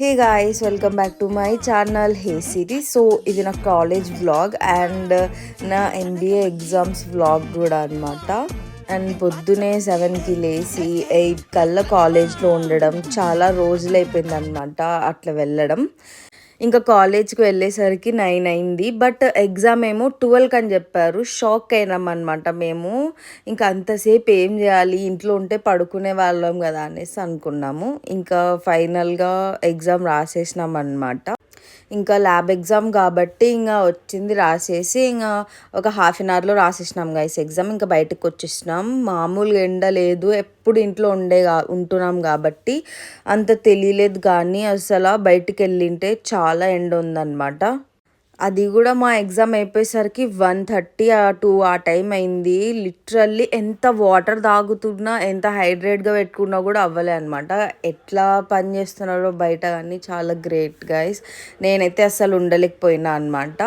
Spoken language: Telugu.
Hey guys, welcome back to my channel hey Siri. So ఇది నా కాలేజ్ వ్లాగ్ అండ్ నా ఎంబీఏ ఎగ్జామ్స్ వ్లాగ్ కూడా అనమాట. అండ్ పొద్దునే 7కి లేచి 8 కల్లా కాలేజ్లో ఉండడం చాలా రోజులు అయిపోయింది అనమాట అట్లా వెళ్ళడం. ఇంకా కాలేజ్కి వెళ్ళేసరికి 9 అయింది. బట్ ఎగ్జామ్ ఏమో 12కి అని చెప్పారు. షాక్ అయినాం అనమాట మేము. ఇంకా అంతసేపు ఏం చేయాలి, ఇంట్లో ఉంటే పడుకునే వాళ్ళం కదా అనేసి అనుకున్నాము. ఇంకా ఫైనల్గా ఎగ్జామ్ రాసేసినాం అనమాట. ఇంకా ల్యాబ్ ఎగ్జామ్ కాబట్టి ఇంకా వచ్చింది రాసేసి ఇంకా ఒక హాఫ్ అన్ అవర్లో రాసేసినాం గైస్ ఎగ్జామ్. ఇంకా బయటకు వచ్చేసినాం. మామూలుగా ఎండ లేదు, ఎప్పుడు ఇంట్లో ఉంటున్నాం కాబట్టి అంత తెలియలేదు. కానీ అసలు బయటికి వెళ్ళింటే చాలా ఎండ ఉందన్నమాట. అది కూడా మా ఎగ్జామ్ అయిపోయేసరికి 1:30 2 ఆ టైం అయింది. లిటరల్లీ ఎంత వాటర్ తాగుతున్నా, ఎంత హైడ్రేట్గా పెట్టుకున్నా కూడా అవ్వలే అనమాట. ఎట్లా పని చేస్తున్నారో బయట కానీ చాలా గ్రేట్ గైస్. నేనైతే అస్సలు ఉండలేకపోయినా అనమాట.